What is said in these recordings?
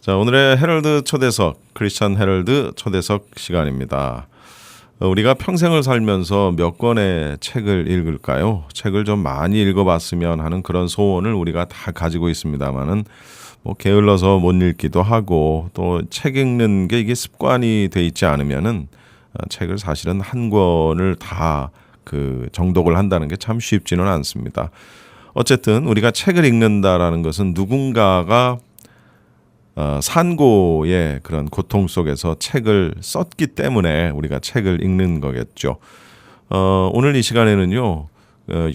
자, 오늘의 헤럴드 초대석, 크리스천 헤럴드 초대석 시간입니다. 우리가 평생을 살면서 몇 권의 책을 읽을까요? 책을 좀 많이 읽어봤으면 하는 그런 소원을 우리가 다 가지고 있습니다만은 게을러서 못 읽기도 하고 또 책 읽는 게 이게 습관이 돼 있지 않으면은 책을 사실은 한 권을 다 그 정독을 한다는 게 참 쉽지는 않습니다. 어쨌든 우리가 책을 읽는다라는 것은 누군가가 산고의 그런 고통 속에서 책을 썼기 때문에 우리가 책을 읽는 거겠죠. 오늘 이 시간에는요,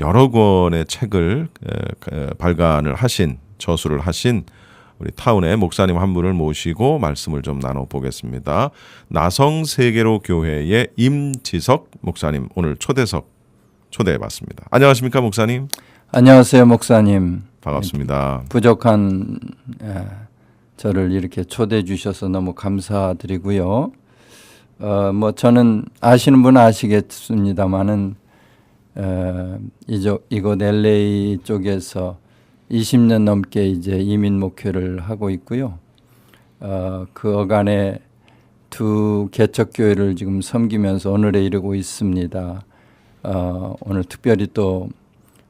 여러 권의 책을 발간을 하신, 저술을 하신 우리 타운의 목사님 한 분을 모시고 말씀을 좀 나눠보겠습니다. 나성세계로 교회의 임지석 목사님, 오늘 초대해봤습니다. 안녕하십니까, 목사님? 안녕하세요, 목사님. 반갑습니다. 부족한 저를 이렇게 초대해 주셔서 너무 감사드리고요. 저는 아시는 분은 아시겠습니다만은 이곳 LA 쪽에서 20년 넘게 이제 이민 목회를 하고 있고요. 그 어간에 두 개척교회를 지금 섬기면서 오늘에 이르고 있습니다. 오늘 특별히 또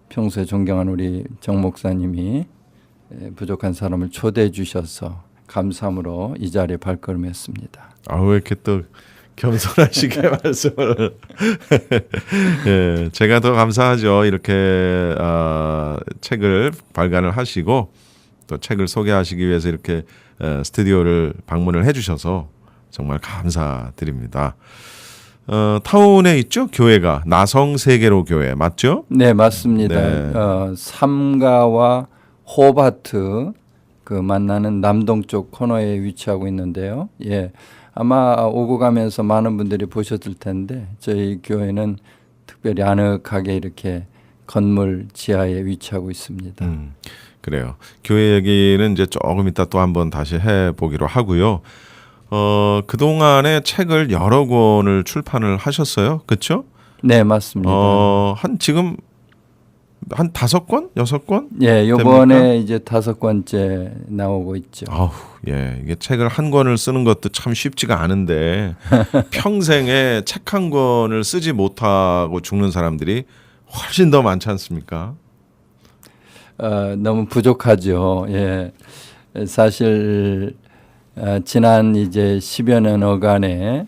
평소에 존경한 우리 정 목사님이 부족한 사람을 초대해 주셔서 감사함으로 이 자리에 발걸음했습니다. 왜 이렇게 또 겸손하시게 말씀을 예, 제가 더 감사하죠. 이렇게 책을 발간을 하시고 또 책을 소개하시기 위해서 이렇게 스튜디오를 방문을 해주셔서 정말 감사드립니다. 타운에 있죠? 교회가 나성세계로 교회 맞죠? 네, 맞습니다. 네. 삼가와 호바트 그 만나는 남동쪽 코너에 위치하고 있는데요. 예. 아마 오고 가면서 많은 분들이 보셨을 텐데 저희 교회는 특별히 아늑하게 이렇게 건물 지하에 위치하고 있습니다. 그래요. 교회 얘기는 이제 조금 이따 또 한번 다시 해보기로 하고요. 그동안에 책을 여러 권을 출판을 하셨어요. 그렇죠? 네, 맞습니다. 지금 한 5권? 6권? 예, 요번에 이제 5권째 나오고 있죠. 예, 이게 책을 한 권을 쓰는 것도 참 쉽지가 않은데 평생에 책 한 권을 쓰지 못하고 죽는 사람들이 훨씬 더 많지 않습니까? 너무 부족하죠. 예, 사실 지난 이제 10여 년 어간에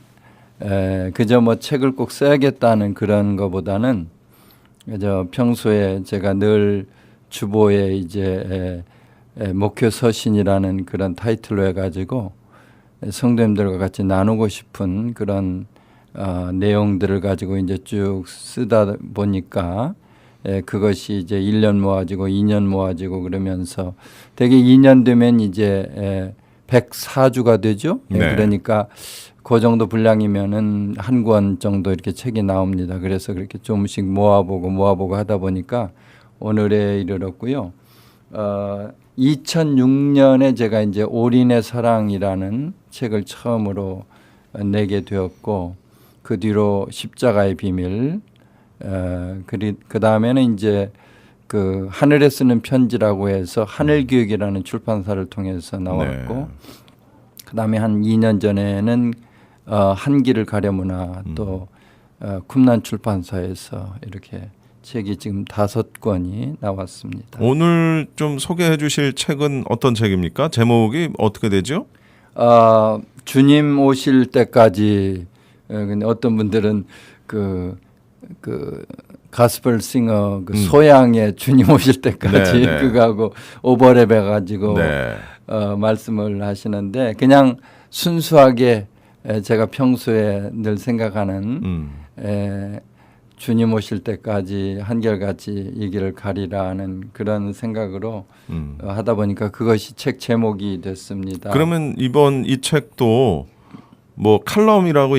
그저 책을 꼭 써야겠다는 그런 거보다는 그저 평소에 제가 늘 주보에 이제 목표 서신이라는 그런 타이틀로 해가지고 성도님들과 같이 나누고 싶은 그런 내용들을 가지고 이제 쭉 쓰다 보니까 그것이 이제 1년 모아지고 2년 모아지고 그러면서 대개 2년 되면 이제 104주가 되죠. 네. 그러니까 그 정도 분량이면은 한 권 정도 이렇게 책이 나옵니다. 그래서 그렇게 조금씩 모아보고 하다 보니까 오늘에 이르렀고요. 2006년에 제가 이제 올인의 사랑이라는 책을 처음으로 내게 되었고 그 뒤로 십자가의 비밀, 그 다음에는 이제 그 하늘에 쓰는 편지라고 해서 하늘교육이라는 출판사를 통해서 나왔고 네. 그 다음에 한 2년 전에는 한길을 가려무나 또 쿰난 출판사에서 이렇게 책이 지금 5권이 나왔습니다. 오늘 좀 소개해 주실 책은 어떤 책입니까? 제목이 어떻게 되죠? 주님 오실 때까지. 근데 어떤 분들은 그 가스펠 싱어 소양의 주님 오실 때까지 네, 네. 그거하고 오버랩 해가지고 네. 말씀을 하시는데 그냥 순수하게 제가 평소에 늘 생각하는 주님 오실 때까지 한결같이 이 길을 가리라는 그런 생각으로 하다 보니까 그것이 책 제목이 됐습니다. 그러면 이번 이 책도 칼럼이라고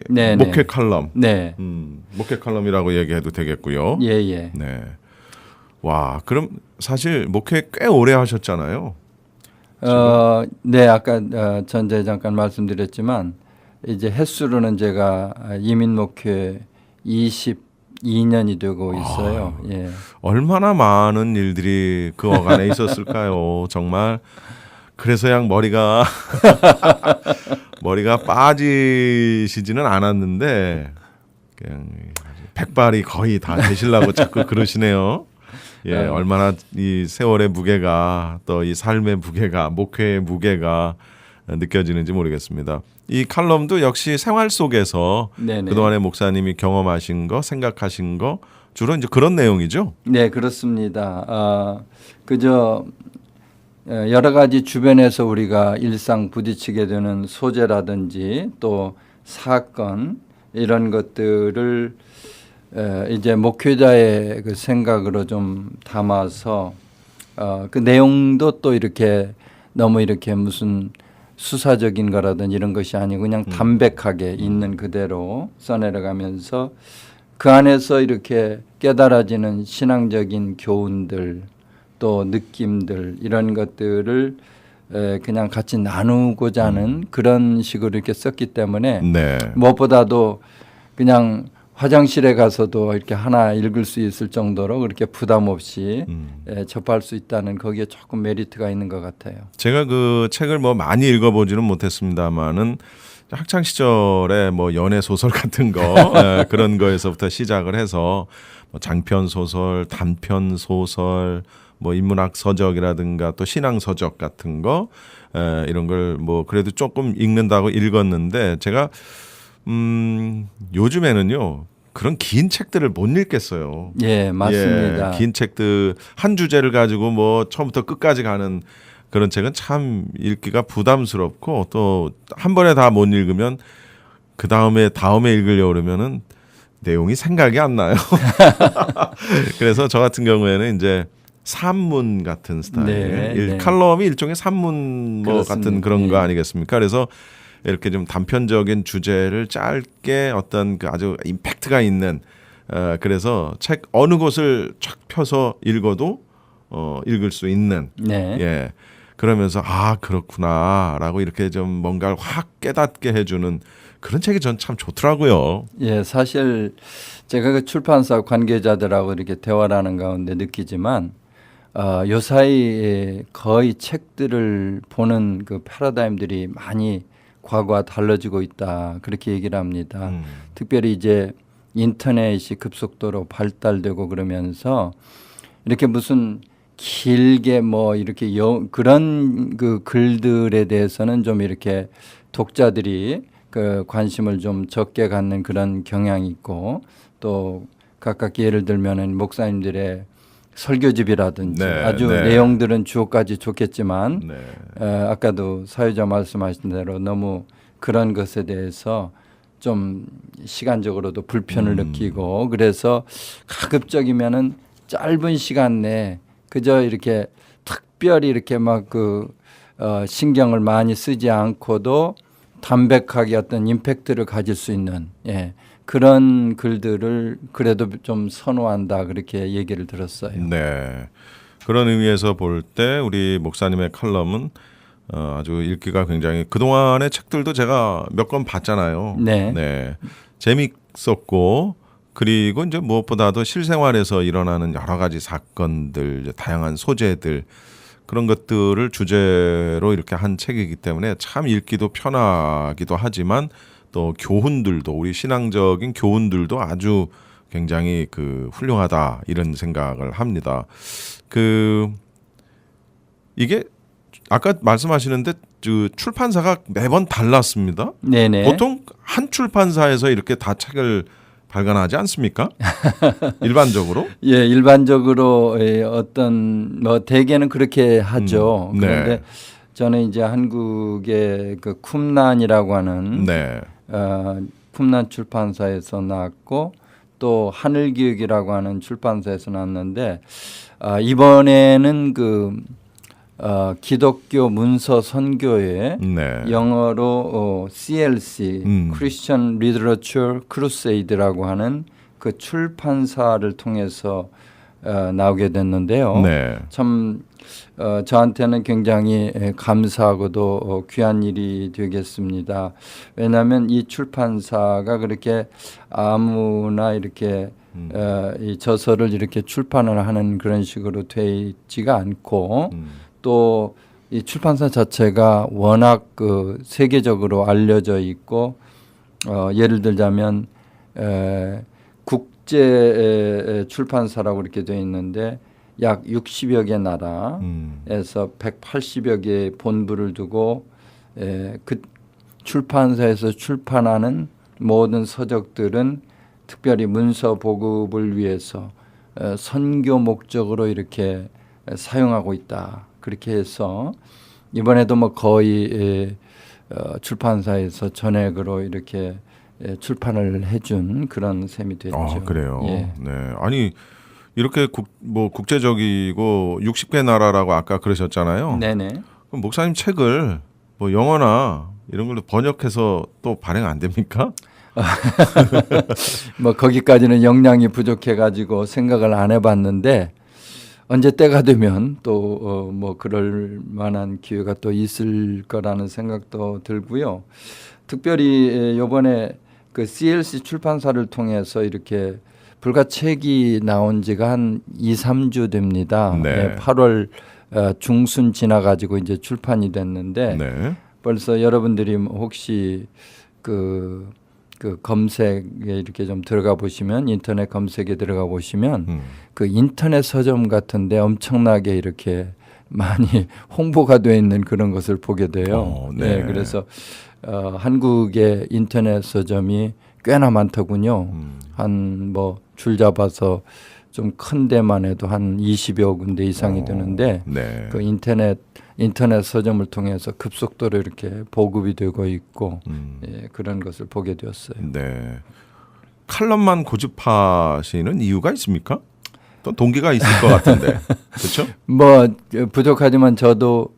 네, 목회 네. 칼럼. 네. 목회 칼럼이라고 얘기해도 되겠고요. 예. 네. 와, 그럼 사실 목회 꽤 오래 하셨잖아요. 네, 아까 전에 잠깐 말씀드렸지만 이제 횟수로는 제가 이민 목회 22년이 되고 있어요. 예. 얼마나 많은 일들이 그 어간에 있었을까요? 정말 그래서 양 머리가 빠지시지는 않았는데 그냥 백발이 거의 다 되시려고 자꾸 그러시네요. 예, 얼마나 이 세월의 무게가 또 이 삶의 무게가 목회의 무게가 느껴지는지 모르겠습니다. 이 칼럼도 역시 생활 속에서 네네. 그동안에 목사님이 경험하신 거, 생각하신 거 주로 이제 그런 내용이죠. 네, 그렇습니다. 그저 여러 가지 주변에서 우리가 일상 부딪히게 되는 소재라든지 또 사건 이런 것들을 이제 목회자의 그 생각으로 좀 담아서 그 내용도 또 이렇게 너무 이렇게 무슨 수사적인 거라든지 이런 것이 아니고 그냥 담백하게 있는 그대로 써내려가면서 그 안에서 이렇게 깨달아지는 신앙적인 교훈들 또 느낌들 이런 것들을 그냥 같이 나누고자 하는 그런 식으로 이렇게 썼기 때문에 네. 무엇보다도 그냥 화장실에 가서도 이렇게 하나 읽을 수 있을 정도로 그렇게 부담 없이 접할 수 있다는 거기에 조금 메리트가 있는 것 같아요. 제가 그 책을 뭐 많이 읽어보지는 못했습니다만은 학창 시절에 뭐 연애 소설 같은 거 그런 거에서부터 시작을 해서 뭐 장편 소설, 단편 소설, 뭐 인문학 서적이라든가 또 신앙 서적 같은 거 이런 걸 뭐 그래도 조금 읽는다고 읽었는데 제가 요즘에는요 그런 긴 책들을 못 읽겠어요. 예, 맞습니다. 긴 책들 한 주제를 가지고 뭐 처음부터 끝까지 가는 그런 책은 참 읽기가 부담스럽고 또 한 번에 다 못 읽으면 그 다음에 읽으려고 그러면은 내용이 생각이 안 나요. 그래서 저 같은 경우에는 이제 산문 같은 스타일, 네. 칼럼이 일종의 산문 뭐 같은 그런 거 아니겠습니까? 그래서 이렇게 좀 단편적인 주제를 짧게 어떤 그 아주 임팩트가 있는 그래서 책 어느 곳을 쫙 펴서 읽어도 읽을 수 있는 네. 예 그러면서 아 그렇구나라고 이렇게 좀 뭔가를 확 깨닫게 해주는 그런 책이 전 참 좋더라고요. 예, 사실 제가 그 출판사 관계자들하고 이렇게 대화를 하는 가운데 느끼지만 요 사이에 거의 책들을 보는 그 패러다임들이 많이 과거와 달라지고 있다 그렇게 얘기를 합니다. 특별히 이제 인터넷이 급속도로 발달되고 그러면서 이렇게 무슨 길게 뭐 이렇게 그런 그 글들에 대해서는 좀 이렇게 독자들이 그 관심을 좀 적게 갖는 그런 경향이 있고 또 각각 예를 들면은 목사님들의 설교집이라든지 아주 내용들은 주옥까지 좋겠지만 아까도 사회자 말씀하신 대로 너무 그런 것에 대해서 좀 시간적으로도 불편을 느끼고 그래서 가급적이면은 짧은 시간 내에 그저 이렇게 특별히 이렇게 막 신경을 많이 쓰지 않고도 담백하게 어떤 임팩트를 가질 수 있는 그런 글들을 그래도 좀 선호한다 그렇게 얘기를 들었어요. 네. 그런 의미에서 볼 때 우리 목사님의 칼럼은 아주 읽기가 굉장히 그동안의 책들도 제가 몇 권 봤잖아요. 네. 재밌었고 그리고 이제 무엇보다도 실생활에서 일어나는 여러 가지 사건들, 다양한 소재들 그런 것들을 주제로 이렇게 한 책이기 때문에 참 읽기도 편하기도 하지만 또 교훈들도 우리 신앙적인 교훈들도 아주 굉장히 그 훌륭하다 이런 생각을 합니다. 이게 아까 말씀하시는데 출판사가 매번 달랐습니다. 네네. 보통 한 출판사에서 이렇게 다 책을 발간하지 않습니까? 일반적으로? 예, 일반적으로 어떤 뭐 대개는 그렇게 하죠. 그런데 저는 이제 한국의 그 쿰란이라고 하는 쿰란 출판사에서 나왔고 또 하늘기획이라고 하는 출판사에서 나왔는데 이번에는 기독교 문서 선교회 영어로 CLC Christian Literature Crusade라고 하는 그 출판사를 통해서 나오게 됐는데요. 참 저한테는 굉장히 감사하고도 귀한 일이 되겠습니다. 왜냐하면 이 출판사가 그렇게 아무나 이렇게 이 저서를 이렇게 출판을 하는 그런 식으로 돼 있지가 않고 또 이 출판사 자체가 워낙 그 세계적으로 알려져 있고 예를 들자면 국제 출판사라고 이렇게 되어 있는데 약 60여 개 나라에서 180여 개의 본부를 두고 그 출판사에서 출판하는 모든 서적들은 특별히 문서 보급을 위해서 선교 목적으로 이렇게 사용하고 있다. 그렇게 해서 이번에도 뭐 거의 출판사에서 전액으로 이렇게 출판을 해준 그런 셈이 됐죠. 아, 그래요. 예. 네. 아니 이렇게 국제적이고 60개 나라라고 아까 그러셨잖아요. 네네. 그럼 목사님 책을 뭐 영어나 이런 걸로 번역해서 또 발행 안 됩니까? 뭐 거기까지는 역량이 부족해가지고 생각을 안 해봤는데 언제 때가 되면 또 뭐 그럴 만한 기회가 또 있을 거라는 생각도 들고요. 특별히 이번에 그 CLC 출판사를 통해서 이렇게 불과 책이 나온 지가 한 2, 3주 됩니다. 네. 8월 중순 지나가지고 이제 출판이 됐는데 네. 벌써 여러분들이 혹시 그 검색에 이렇게 좀 들어가 보시면 인터넷 검색에 들어가 보시면 그 인터넷 서점 같은데 엄청나게 이렇게 많이 홍보가 되어 있는 그런 것을 보게 돼요. 네. 그래서 한국의 인터넷 서점이 꽤나 많더군요. 한 뭐 줄 잡아서 좀 큰 데만 해도 한 20여 군데 이상이 되는데 네. 그 인터넷 서점을 통해서 급속도로 이렇게 보급이 되고 있고 그런 것을 보게 되었어요. 네. 칼럼만 고집하시는 이유가 있습니까? 또 동기가 있을 것 같은데. 그렇죠? 뭐 부족하지만 저도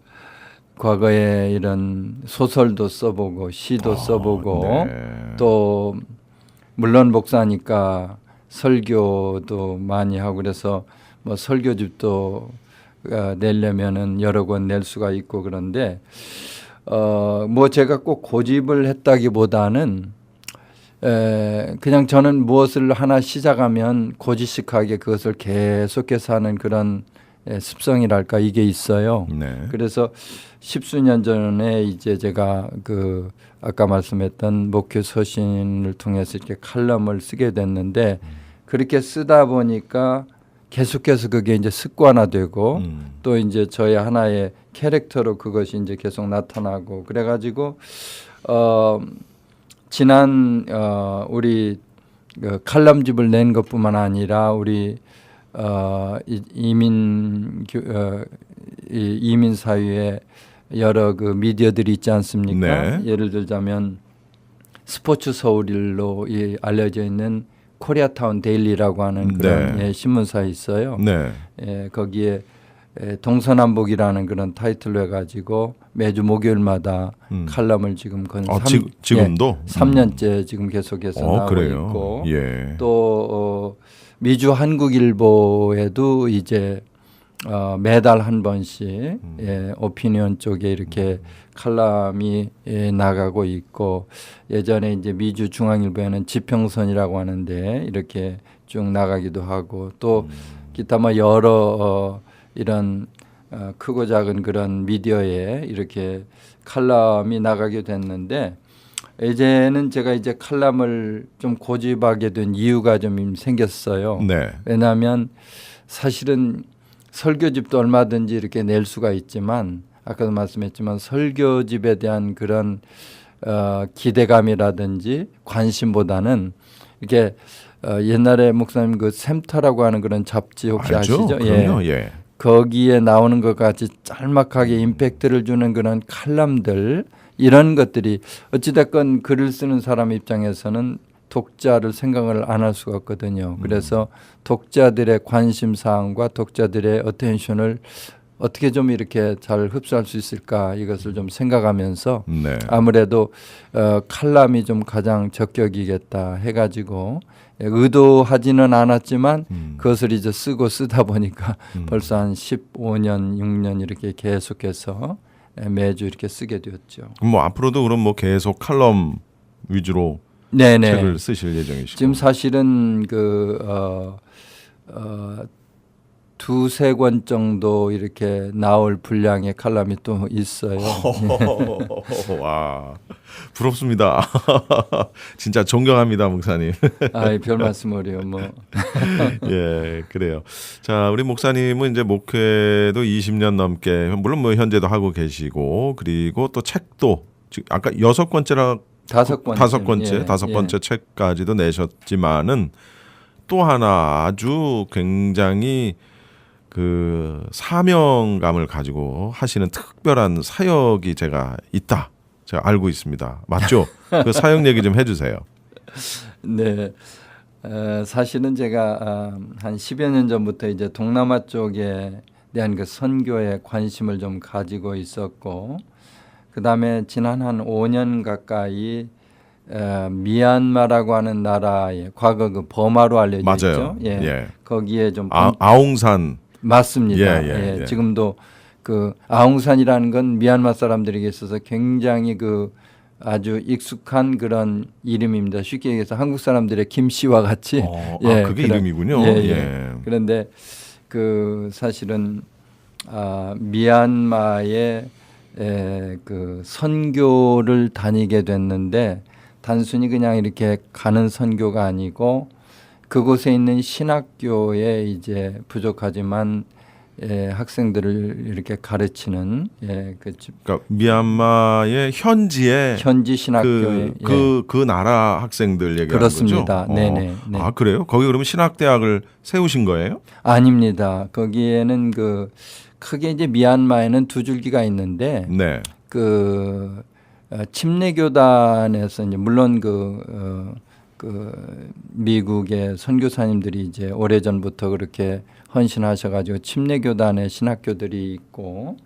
과거에 이런 소설도 써보고 시도 써보고 네. 또 물론 목사니까 설교도 많이 하고 그래서 뭐 설교집도 내려면은 여러 권 낼 수가 있고 그런데 뭐 제가 꼭 고집을 했다기보다는 그냥 저는 무엇을 하나 시작하면 고지식하게 그것을 계속해서 하는 그런 습성이랄까 이게 있어요. 네. 그래서 십수년 전에 이제 제가 그 아까 말씀했던 목회 서신을 통해서 이렇게 칼럼을 쓰게 됐는데 그렇게 쓰다 보니까 계속해서 그게 이제 습관화되고 또 이제 저의 하나의 캐릭터로 그것이 이제 계속 나타나고 그래가지고 지난 우리 그 칼럼집을 낸 것뿐만 아니라 우리 이민 사회에 여러 그 미디어들이 있지 않습니까? 네. 예를 들자면 스포츠 서울일로 알려져 있는 코리아타운 데일리라고 하는 그런 네. 신문사 있어요. 네. 거기에 동서남북이라는 그런 타이틀로 해가지고 매주 목요일마다 칼럼을 지금 지금도 3년째 지금 계속해서 나오고 그래요. 있고 예. 또 미주 한국일보에도 이제 매달 한 번씩 오피니언 쪽에 이렇게 칼럼이 나가고 있고 예전에 이제 미주 중앙일보에는 지평선이라고 하는데 이렇게 쭉 나가기도 하고 또 기타 뭐 여러 이런 크고 작은 그런 미디어에 이렇게 칼럼이 나가게 됐는데 이제는 제가 이제 칼럼을 좀 고집하게 된 이유가 좀 생겼어요. 네. 왜냐하면 사실은 설교집도 얼마든지 이렇게 낼 수가 있지만 아까도 말씀했지만 설교집에 대한 그런 기대감이라든지 관심보다는 이렇게 옛날에 목사님 그 샘터라고 하는 그런 잡지 혹시 알죠? 아시죠? 그럼요. 예. 거기에 나오는 것 같이 짤막하게 임팩트를 주는 그런 칼럼들 이런 것들이 어찌됐건 글을 쓰는 사람 입장에서는 독자를 생각을 안 할 수가 없거든요. 그래서 독자들의 관심사항과 독자들의 어텐션을 어떻게 좀 이렇게 잘 흡수할 수 있을까 이것을 좀 생각하면서 네. 아무래도 칼럼이 좀 가장 적격이겠다 해가지고 의도하지는 않았지만 그것을 이제 쓰다 보니까 벌써 한 15년, 6년 이렇게 계속해서 매주 이렇게 쓰게 되었죠. 그럼 뭐 앞으로도 그럼 뭐 계속 칼럼 위주로 네네. 책을 쓰실 예정이시고. 지금 사실은 두세 권 정도 이렇게 나올 분량의 칼럼이 또 있어요. 와, 부럽습니다. 진짜 존경합니다, 목사님. 아, 별 말씀을요. 뭐. 예, 그래요. 자, 우리 목사님은 이제 목회도 20년 넘게 물론 뭐 현재도 하고 계시고 그리고 또 책도 지금 아까 6권째라 다섯 다섯 번째 책까지도 내셨지만은 또 하나 아주 굉장히 그 사명감을 가지고 하시는 특별한 사역이 제가 알고 있습니다. 맞죠? 그 사역 얘기 좀 해주세요. 네. 사실은 제가 한 10여 년 전부터 이제 동남아 쪽에 대한 그 선교에 관심을 좀 가지고 있었고, 그 다음에 지난 한 5년 가까이 미얀마라고 하는 나라에 과거 그 버마로 알려져 맞아요. 있죠. 예. 예. 거기에 좀 아웅산. 맞습니다. 예. 지금도 그 아웅산이라는 건 미얀마 사람들에게 있어서 굉장히 그 아주 익숙한 그런 이름입니다. 쉽게 얘기해서 한국 사람들의 김씨와 같이. 그게 이름이군요. 그런데 그 사실은 미얀마의 그 선교를 다니게 됐는데 단순히 그냥 이렇게 가는 선교가 아니고 그곳에 있는 신학교에 이제 부족하지만 학생들을 이렇게 가르치는 그러니까 미얀마의 현지 신학교에 그 나라 학생들 얘기하는 그렇습니다. 거죠? 네네. 네. 아, 그래요? 거기 그러면 신학대학을 세우신 거예요? 아닙니다. 거기에는 그 크게 이제 미얀마에는 두 줄기가 있는데 네. 그 침례교단에서 이제 물론 그 미국의 선교사님들이 이제 오래전부터 그렇게 헌신하셔가지고 침례교단의 신학교들이 있고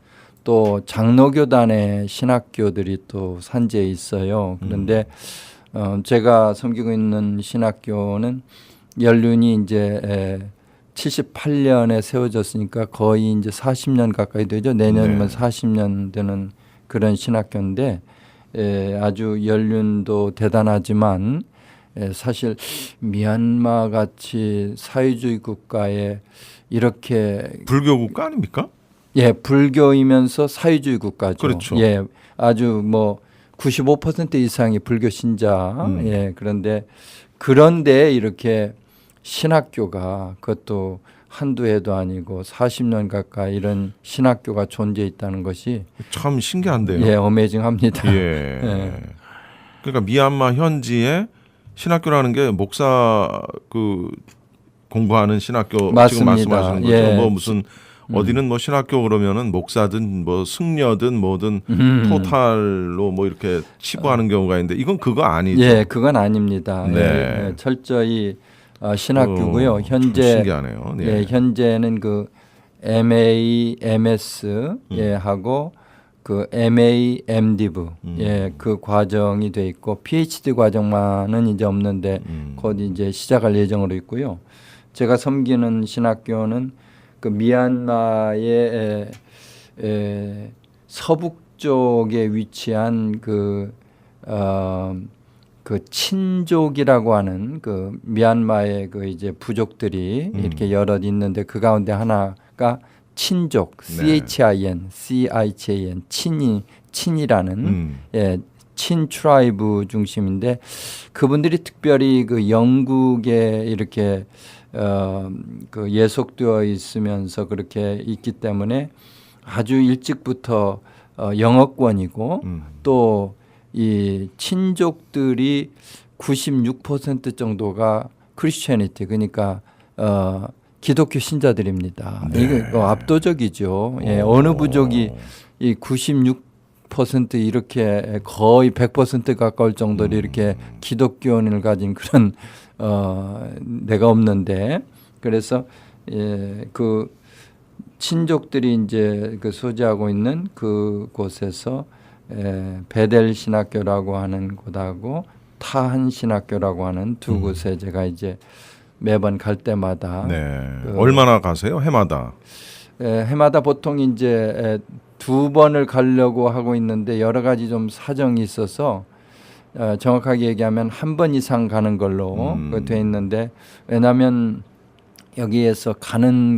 또 장로교단의 신학교들이 또 산지에 있어요. 그런데 제가 섬기고 있는 신학교는 연륜이 이제 78년에 세워졌으니까 거의 이제 40년 가까이 되죠. 내년이면 40년 되는 그런 신학교인데 아주 연륜도 대단하지만 사실 미얀마 같이 사회주의 국가에 이렇게 불교 국가 아닙니까? 예, 불교이면서 사회주의 국가죠. 그렇죠. 예, 아주 뭐 95% 이상이 불교 신자. 예, 그런데 이렇게 신학교가 그것도 한두 해도 아니고 40년 가까이 이런 신학교가 존재했다는 것이 참 신기한데요. 예, 어메이징합니다. 예. 그러니까 미얀마 현지에 신학교라는 게 목사 그 공부하는 신학교 맞습니다. 지금 말씀하시는 거죠. 예. 뭐 무슨 어디는 뭐 신학교 그러면은 목사든 뭐 승려든 뭐든 토탈로 뭐 이렇게 치부하는 경우가 있는데 이건 그거 아니죠. 예, 그건 아닙니다. 네. 예, 철저히 신학교고요. 현재 신기하네요. 네. 예, 현재는 그 MA, MS 하고 그 MA, MDiv 그 과정이 돼 있고 PhD 과정만은 이제 없는데 곧 이제 시작할 예정으로 있고요. 제가 섬기는 신학교는 그 미얀마의 서북쪽에 위치한 그 친족이라고 하는 그 미얀마의 그 이제 부족들이 이렇게 여럿 있는데 그 가운데 하나가 친족, CHIN, 친이라는 친 트라이브 중심인데 그분들이 특별히 그 영국에 이렇게 그 예속되어 있으면서 그렇게 있기 때문에 아주 일찍부터 영어권이고 또 이 친족들이 96% 정도가 크리스천이티 그러니까 기독교 신자들입니다. 네. 이거 압도적이죠. 예, 어느 부족이 이 96% 이렇게 거의 100% 가까울 정도로 이렇게 기독교인을 가진 그런 내가 없는데 그래서 그 친족들이 이제 그 소지하고 있는 그곳에서 베델 신학교라고 하는 곳하고 타한 신학교라고 하는 두 곳에 제가 이제 매번 갈 때마다 얼마나 가세요? 해마다? 해마다 보통 이제 두 번을 가려고 하고 있는데 여러 가지 좀 사정이 있어서 정확하게 얘기하면 한 번 이상 가는 걸로 돼 있는데 왜냐하면 여기에서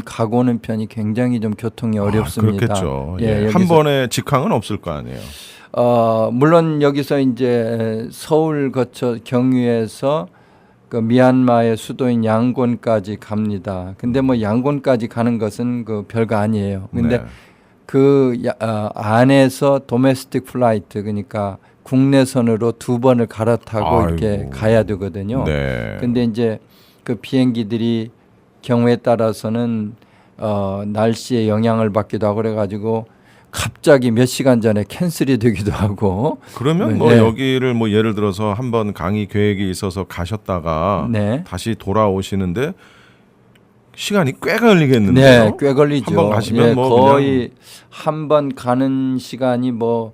가고 오는 편이 굉장히 좀 교통이 어렵습니다. 그렇겠죠. 예, 한 여기서- 번에 직항은 없을 거 아니에요. 물론 여기서 이제 서울 거쳐 경유해서 그 미얀마의 수도인 양곤까지 갑니다. 근데 뭐 양곤까지 가는 것은 그 별거 아니에요. 근데 네. 안에서 도메스틱 플라이트 그러니까 국내선으로 2번을 갈아타고 이렇게 아이고. 가야 되거든요. 네. 근데 이제 그 비행기들이 경우에 따라서는 날씨에 영향을 받기도 하고 그래가지고 갑자기 몇 시간 전에 캔슬이 되기도 하고. 그러면 뭐 네. 여기를 뭐 예를 들어서 한번 강의 계획이 있어서 가셨다가 네. 다시 돌아오시는데 시간이 꽤 걸리겠는데요. 네, 꽤 걸리죠. 한번 가시면 뭐 거의 한 번 가는 시간이 뭐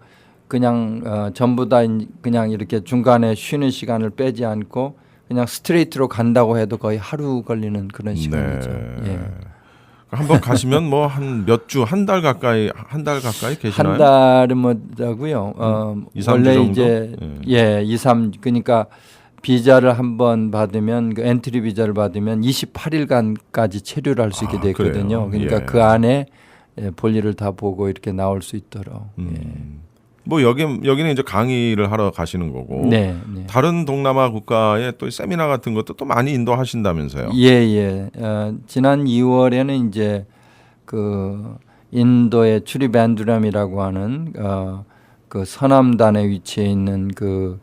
그냥 전부 다 그냥 이렇게 중간에 쉬는 시간을 빼지 않고 그냥 스트레이트로 간다고 해도 거의 하루 걸리는 그런 시간이죠. 예. 한번 가시면 뭐 한 몇 주, 한 달 가까이 계시나요? 한 달은 뭐라고요? 2, 3주 원래 정도? 이제 2, 3 그러니까 비자를 한번 받으면 그 엔트리 비자를 받으면 28일간까지 체류를 할 수 있게 돼 있거든요. 그래요? 그러니까 예. 그 안에 볼일을 다 보고 이렇게 나올 수 있도록. 뭐 여기는 이제 강의를 하러 가시는 거고. 네, 네. 다른 동남아 국가에 또 세미나 같은 것도 또 많이 인도하신다면서요? 예, 예. 지난 2월에는 이제 그 인도의 추리반두람이라고 하는 그 서남단에 위치해 있는 그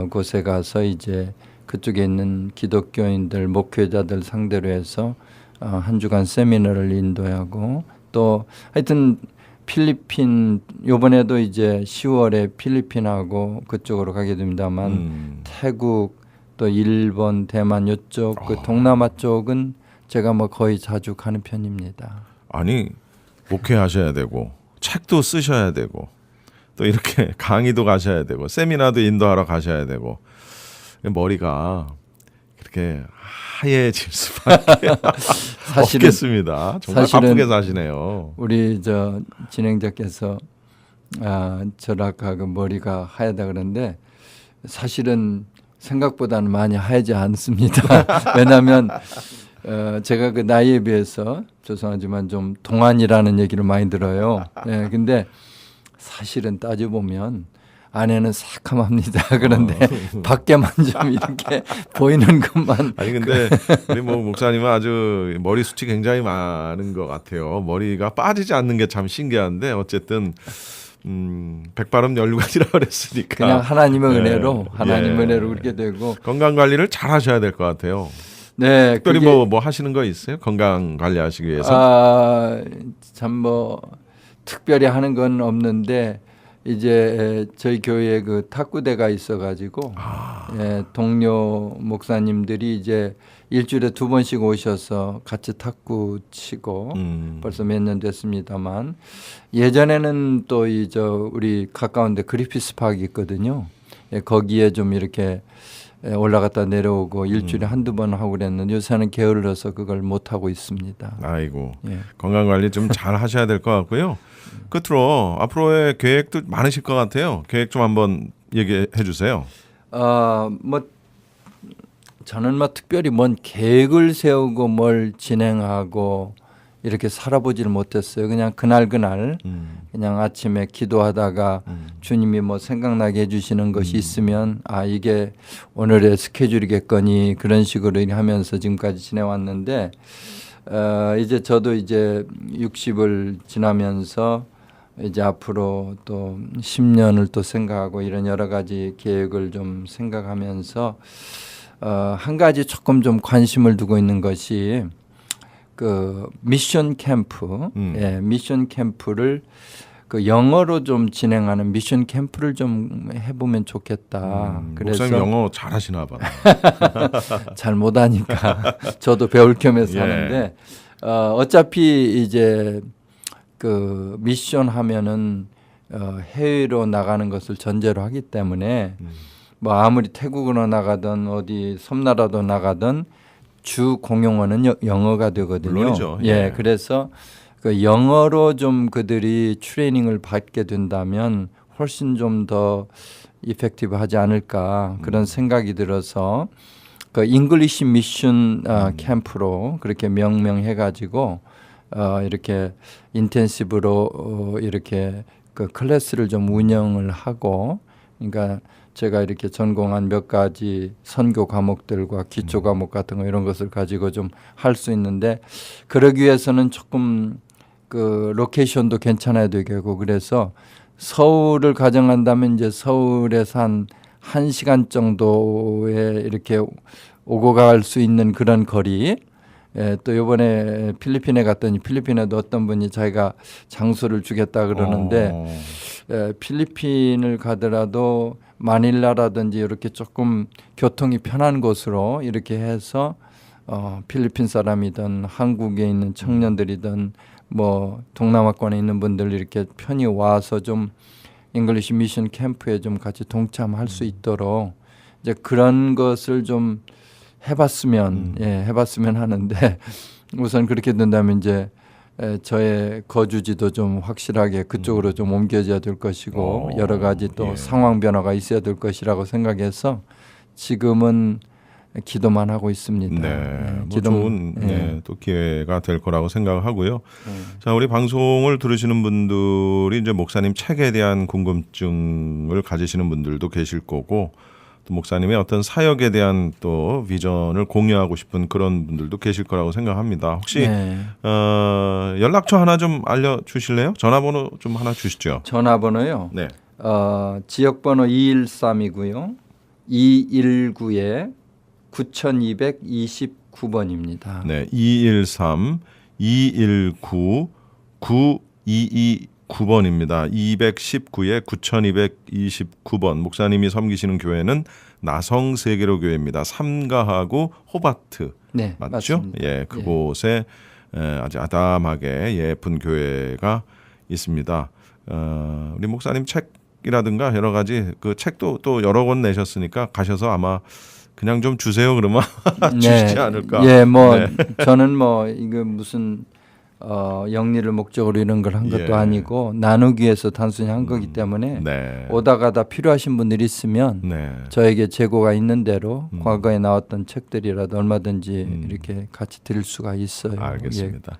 곳에 가서 이제 그쪽에 있는 기독교인들 목회자들 상대로 해서 한 주간 세미나를 인도하고 또 하여튼 필리핀 요번에도 이제 10월에 필리핀하고 그쪽으로 가게 됩니다만 태국 또 일본, 대만 이쪽 그 동남아 쪽은 제가 뭐 거의 자주 가는 편입니다. 아니 목회하셔야 되고 책도 쓰셔야 되고 또 이렇게 강의도 가셔야 되고 세미나도 인도하러 가셔야 되고 머리가 그렇게 하얘질 수밖에 없겠습니다. 정말 사실은 바쁘게 사시네요. 우리 저 진행자께서 저락하고 머리가 하얗다 그러는데 사실은 생각보다는 많이 하얘지 않습니다. 왜냐하면 제가 그 나이에 비해서 죄송하지만 좀 동안이라는 얘기를 많이 들어요. 네, 근데 사실은 따져보면 안에는 새카맣니다. 그런데 밖에만 좀 이렇게 보이는 것만. 아니 근데 우리 뭐 목사님은 아주 머리 숱이 굉장히 많은 것 같아요. 머리가 빠지지 않는 게 참 신기한데 어쨌든 백발음 열류관이라고 그랬으니까 그냥 하나님의 네. 은혜로 하나님의 예. 은혜로 그렇게 되고. 건강 관리를 잘 하셔야 될 것 같아요. 네, 특별히 그게 뭐 하시는 거 있어요? 건강 관리하시기 위해서? 참 뭐 특별히 하는 건 없는데 이제 저희 교회에 그 탁구대가 있어가지고 동료 목사님들이 이제 일주일에 2번씩 오셔서 같이 탁구 치고 벌써 몇 년 됐습니다만 예전에는 또 우리 가까운데 그리피스 파크 있거든요. 거기에 좀 이렇게 올라갔다 내려오고 일주일에 한두 번 하고 그랬는데 요새는 게을러서 그걸 못 하고 있습니다. 아이고 예. 건강 관리 좀 잘 하셔야 될 것 같고요. 끝으로 앞으로의 계획도 많으실 것 같아요. 계획 좀 한번 얘기해 주세요. 뭐 저는 뭐 특별히 뭔 계획을 세우고 뭘 진행하고 이렇게 살아보지를 못했어요. 그냥 그날 그냥 아침에 기도하다가 주님이 뭐 생각나게 해주시는 것이 있으면 이게 오늘의 스케줄이겠거니 그런 식으로 하면서 지금까지 지내왔는데 이제 저도 이제 60을 지나면서 이제 앞으로 또 10년을 또 생각하고 이런 여러 가지 계획을 좀 생각하면서 한 가지 조금 좀 관심을 두고 있는 것이 그 미션 캠프, 미션 캠프를 그 영어로 좀 진행하는 미션 캠프를 좀 해보면 좋겠다. 그래서 목사님 영어 잘하시나 봐요. 잘 못하니까 저도 배울 겸해서 예. 하는데 어차피 이제 그 미션 하면은 해외로 나가는 것을 전제로 하기 때문에 뭐 아무리 태국으로 나가든 어디 섬나라도 나가든 주 공용어는 영어가 되거든요. 물론이죠. 예, 그래서 그 영어로 좀 그들이 트레이닝을 받게 된다면 훨씬 좀 더 이펙티브하지 않을까 그런 생각이 들어서 그 잉글리시 미션 캠프로 그렇게 명명해가지고 이렇게 인텐시브로 이렇게 그 클래스를 좀 운영을 하고, 그러니까 제가 이렇게 전공한 몇 가지 선교 과목들과 기초 과목 같은 거 이런 것을 가지고 좀 할 수 있는데, 그러기 위해서는 조금 그 로케이션도 괜찮아야 되고, 그래서 서울을 가정한다면 이제 서울에서 한 1시간 정도에 이렇게 오고 갈 수 있는 그런 거리. 또 이번에 필리핀에 갔더니 필리핀에도 어떤 분이 자기가 장소를 주겠다 그러는데 필리핀을 가더라도 마닐라라든지 이렇게 조금 교통이 편한 곳으로 이렇게 해서 필리핀 사람이든 한국에 있는 청년들이든 뭐 동남아권에 있는 분들 이렇게 편히 와서 좀 잉글리시 미션 캠프에 좀 같이 동참할 수 있도록 이제 그런 것을 좀 해봤으면 해봤으면 하는데 우선 그렇게 된다면 이제 저의 거주지도 좀 확실하게 그쪽으로 좀 옮겨져야 될 것이고 여러 가지 또 상황 변화가 있어야 될 것이라고 생각해서 지금은 기도만 하고 있습니다. 네, 뭐 좋은 또 기회가 될 거라고 생각하고요. 자, 우리 방송을 들으시는 분들이 이제 목사님 책에 대한 궁금증을 가지시는 분들도 계실 거고, 또 목사님의 어떤 사역에 대한 또 비전을 공유하고 싶은 그런 분들도 계실 거라고 생각합니다. 혹시 연락처 하나 좀 알려주실래요? 전화번호 좀 하나 주시죠. 전화번호요. 네. 지역번호 213이고요. 219-9229번입니다. 네, 213-219-9229번입니다. 219-9229번. 목사님이 섬기시는 교회는 나성세계로교회입니다. 삼가하고 호바트. 네, 맞죠? 맞습니다. 예, 그곳에 아주 아담하게 예쁜 교회가 있습니다. 우리 목사님 책이라든가 여러 가지 그 책도 또 여러 권 내셨으니까 가셔서 아마 그냥 좀 주세요 그러면 주시지 않을까. 예, 뭐 저는 뭐 이거 무슨 영리를 목적으로 이런 걸 한 것도 아니고 나누기 위해서 단순히 한 거기 때문에 오다가다 필요하신 분들이 있으면 저에게 재고가 있는 대로 과거에 나왔던 책들이라도 얼마든지 이렇게 같이 드릴 수가 있어요. 알겠습니다.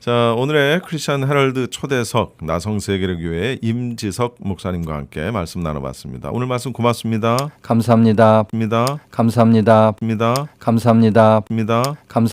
자, 오늘의 크리스천 헤럴드 초대석 나성세계로교회 임지석 목사님과 함께 말씀 나눠봤습니다. 오늘 말씀 고맙습니다. 감사합니다. 감사합니다. 감사합니다. 감사합니다.